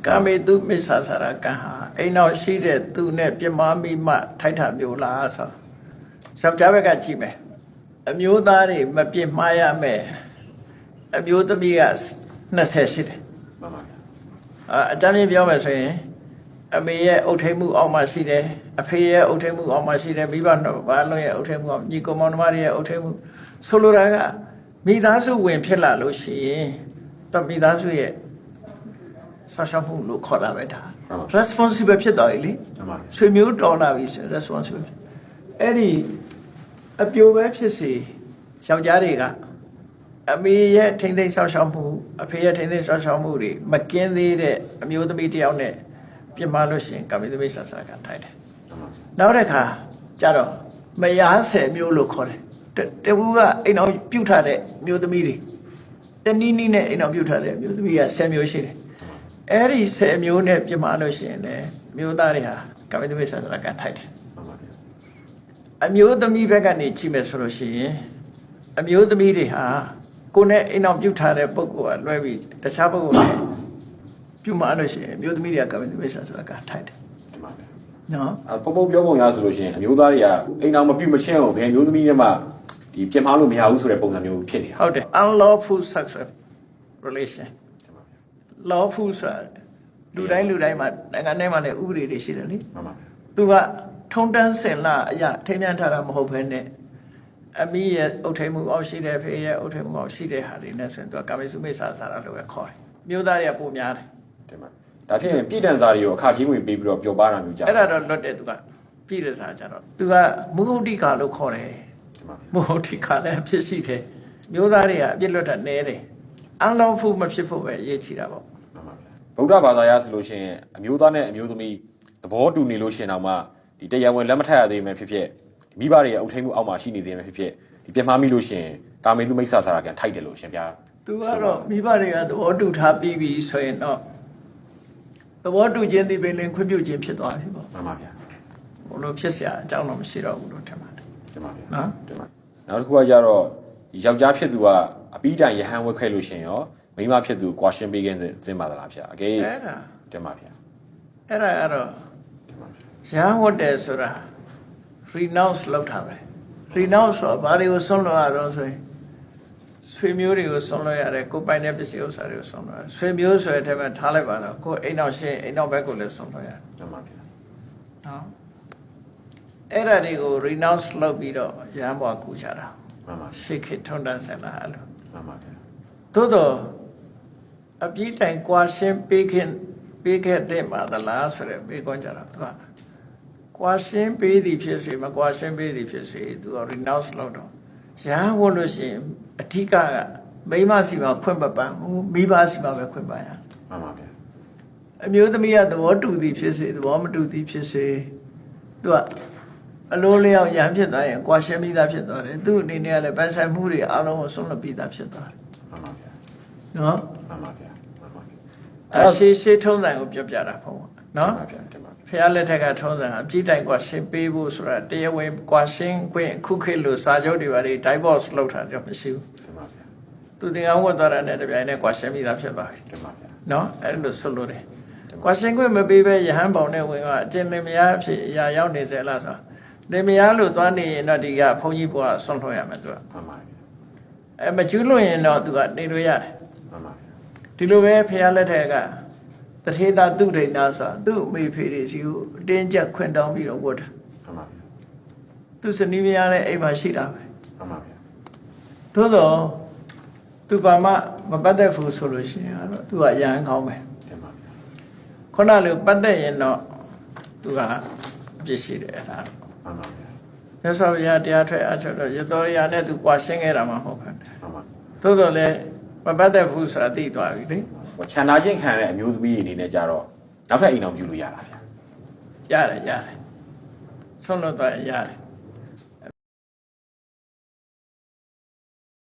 ကာမေတုမစ္ဆာစာရကံဟာအိမ်နောက်ရှိတဲ့သူနဲ့ပြမမိမှထိုက်တာမျိုးလားဆိုယောက်ျားဘက်ကကြည့်မယ်အမျိုးသားတွေမပြစ်မှားရမယ်အမျိုးသမီးက20ရှိတယ်မှန်ပါဗျာအတမ်းပြပြောမယ်ဆိုရင်အမေရဲ့အုပ်ထိပ်မှုအောက်မှာရှိတယ်အဖေရဲ့အုပ်ထိပ်မှုအောက်မှာရှိတယ်မိဘနှစ်ပါးလုံးရဲ့အုပ်ထိပ်မှုအောက်ညီကောင်မောင်နှမတွေရဲ့အုပ်ထိပ်မှုဆိုလိုတာကမိသားစုဝင်ဖြစ်လာလို့ရှိရင်တော့မိသားစုရဲ့ဆောက်ရှောက်မှုလို့ခေါ်တာပဲဒါ responsible ဖြစ်သွားပြီလေဆွေမျိုးတော်လာပြီဆို responsible အဲ့ဒီအပြိုပဲဖြစ်စေယောက်ျားတွေကအမေရဲ့ထိမ့်သိမ်းဆောက်ရှောက်မှုအဖေရဲ့ထိမ့်သိမ်းဆောက်ရှောက်မှုတွေမကင်းသေးတဲ့အမျိုးသမီးတစ်ယောက်နဲ့ပြမလို့ရှိရင်ကာမိသမီးဆာဆာကထိုက်တယ်နောက်တစ်ခါကျတော့မယား10မျိုးလို့ခေါ်တယ်တပူကအိမ်အောင်ပြုတ်ထားတဲ့မျိုးသမီးတွေတနည်းနည်းနဲ့အိမ်အောင်ပြုတ်ထားတဲ့မျိုးသမီးက10မျိုးရှိတယ်အဲ့ဒီ10မျိုးနဲ့ပြမလို့ရှိရင်လည်းမျိုးသားတွေဟာကာမိသမီးဆာဆာကထိုက်တယ်အမျိုးသမီးဘက်ကနေကြည့်မယ်ဆိုလို့ရှိရင်အမျိုးသမီးတွေဟာကိုယ်နဲ့အိမ်အောင်ပြုတ်ထားတဲ့ပုဂ္ဂိုလ်ကလွဲပြီးတခြားပုဂ္ဂိုလ်နဲ့ပြုမလို့ရှိရင်အမျိုးသမီးတွေကကာမိသမီးဆာဆာကထိုက်တယ်နော်ပုံပုံပြောပုံရဆိုလို့ရှိရင်အမျိုးသားတွေကအိမ်အောင်မပြုတ်မချင်းအောင်ဘယ်မျိုးသမီးနဲ့မှဒီပြစ်မှားလို့မရဘူးဆိုတဲ့ပုံစံမျိုးဖြစ်နေတာဟုတ်တယ် unlawful sex relation lawful ဆိုတာလူတိုင်းမှာနိုင်ငံထဲမှာလည်းဥပဒေတွေရှိတယ်လေမှန်ပါသူကထုံတန်းစင်လာအရာထိမ်းမြန်းထားတာမဟုတ်ဘဲနဲ့အမိရဲ့အုတ်ထိန်မှုအောက်ရှိတဲ့ဖေရဲ့အုတ်ထိန်မှုအောက်ရှိတဲ့ဟာတွေနဲ့ဆိုရင်သူကကာမိစုမိဆာဆာရလို့ပဲခေါ်တယ်မျိုးသားတွေကပိုများတယ်တင်ပါဒါဖြင့်ပြည်တန်စာတွေကိုအခချင်းဝင်ပေးပြီးတော့ပျော်ပါတာမျိုးကြအဲ့ဒါတော့လွတ်တယ်သူကပြည်တန်စာကြတော့သူကမုဟုတ်တိကာလို့ခေါ်တယ်မုဟုတ်တိကာလည်းဖြစ်ရှိတယ်မျိုးသားတွေကအပြစ်လွတ်တာနဲတယ်အလောင်းဖို့မဖြစ်ဖို့ပဲအရေးကြီးတာပေါ့ဗုဒ္ဓဘာသာရဆိုလို့ရှိရင်အမျိုးသားနဲ့အမျိုးသမီးသဘောတူနေလို့ရှိရင်တော့မှဒီတရားဝင်လက်မထပ်ရသေးမှဖြစ်ဖြစ်မိဘတွေရဲ့အုပ်ထိန်မှုအောက်မှာရှိနေသေးမှဖြစ်ဖြစ်ဒီပြတ်မှားမိလို့ရှိရင်ကာမေသူမိစ္ဆာစာရကံထိုက်တယ်လို့ရှင်ဗျာသူကတော့မိဘတွေကသဘောတူထားပြီးပြီဆိုရင်တော့သဘောတူခြင်းဒီပင်လင်ခွင့်ပြုခြင်းဖြစ်သွားပြီပေါ့မှန်ပါဗျာဘလို့ဖြစ်เสียအကြောင်းတော့မရှိတော့ဘူးလို့ထင်ပါတယ်တင်ပါဗျာနော်တင်ပါနောက်တစ်ခုကကြတော့ယောက်ျားဖြစ်သူကအပီးတိုင်ရဟန်းဝက်ခဲလို့ရှင်ရောမိန်းမဖြစ်သူကွာရှင်းပေးခြင်းသင်ပါသလားဗျာအကယ်အဲ့ဒါတင်ပါဗျာအဲ့ဒါကတော့ရဟန်းဝတ်တယ်ဆိုတာ renounce လုပ်တာပဲ renounce ဆိုဘာတွေကိုဆွန့်လွတ်ရတော့ဆိုရင်ဆွေမျိုးတွေကိုဆွန့်လွတ်ရတယ်ကိုယ်ပိုင်တဲ့ပစ္စည်းဥစ္စာတွေကိုဆွန့်လွတ်ရတယ်ဆွေမျိုးဆိုတဲ့အထက်မှာထားလိုက်ပါတော့ကိုယ်အိမ်နောက်ရှင်းအိမ်နောက်ဘက်ကိုလည်းဆွန့်လွတ်ရတယ်တင်ပါဗျာနော်အဲ့ဒါတွေကို renounce လုပ်ပြီးတော့ရဟန်းဘွားကူကြတာမှန်ပါရှေ့ခေတ်ထုံးတမ်းဆက်လာအဲ့လိုမှန်ပါဗျာသို့တော့အပြည့်တိုင်ကွာရှင်းပေးခဲ့တဲ့မှာသလားဆိုတဲ့ပေးခွင့်ကြတော့သူကကွာရှင်းပေးသည်ဖြစ်စေမကွာရှင်းပေးသည်ဖြစ်စေသူက renounce လုပ်တော့ရဟန်းဝတ်လို့ရှိရင်အထီးကမိန်းမစီမှာခွင့်မပန်းဘူးမိဘစီမှာပဲခွင့်ပန်းရမှန်ပါဗျာအမျိုးသမီးကသဘောတူသည်ဖြစ်စေသဘောမတူသည်ဖြစ်စေသူကအလိုလျောက်ရဟန်းဖြစ်သွားရင်ကွာရှင်းပြီးသားဖြစ်သွားတယ်သူ့အနေနဲ့ကလည်းပိုင်ဆိုင်မှုတွေအားလုံးကိုဆုံးလွတ်ပြီးသားဖြစ်သွားတယ်မှန်ပါဗျာနော်မှန်ပါဗျာမှန်ပါရှေးထုံးစံကိုပြောပြတာပေါ့နော်မှန်ပါဗျာတင်ပါဖះလက်ထက်ကထုံးစံအပြည့်တိုင်ကွာရှင်းပေးဖို့ဆိုတာတရားဝင်ကွာရှင်းခွင့်ခုခေတ်လို့စာချုပ်တွေပါလေ divorce လုပ်တာတော့မရှိဘူးတင်ပါဗျာသူတင်အောင်ဝတ်သွားတာနဲ့တပြိုင်နက်ကွာရှင်းပြီးသားဖြစ်ပါပြီတင်ပါဗျာနော်အဲ့လိုဆွလို့တယ်ကွာရှင်းခွင့်မပေးဘဲရဟန်းပေါင်နဲ့ဝင်ကအကျဉ်းလင်မယားအဖြစ်အရာရောက်နေစေလားဆိုလင်မယားလို့သွားနေရင်တော့ဒီကဘုန်းကြီးဘုရားဆွန့်လွှတ်ရမယ်သူကမှန်ပါဗျာမကျူးလွန်ရင်တော့သူကနေလို့ရတယ်မှန်ပါဗျာဒီလိုပဲဖះလက်ထက်ကတထေသာသူဒိဏဆိုတာသူ့အမေဖေတွေစီကိုအတင်းကျပ်ခွင့်တောင်းပြီးတော့ဝတ်တာမှန်ပါဗျာသူစနီးမယားနဲ့အိမ်မှာရှိတာပဲမှန်ပါဗျာသို့တော့သူဘာမှမပတ်သက်ဘူးဆိုလို့ရှိရင်တော့သူကရဟန်းကောင်းပဲမှန်ပါဗျာခုနလိုပတ်သက်ရင်တော့သူကအပြစ်ရှိတယ်အဲ့ဒါမှန်ပါဗျာမြတ်စွာဘုရားတရားထွက်အချက်တော့ရတော်ရနဲ့သူကွာရှင်းခဲ့တာမှမဟုတ်ဘူးမှန်ပါသို့တော့လည်းမပတ်သက်ဘူးဆိုတာသိသွားပြီလေခြံနာချင်းခံတဲ့အမျိုးသမီးအနေနဲ့ကြတော့နောက်ထပ်အိမ်အောင်ပြုလို့ရတာဗျာရတယ်ဆုံးလို့တော့ရတယ်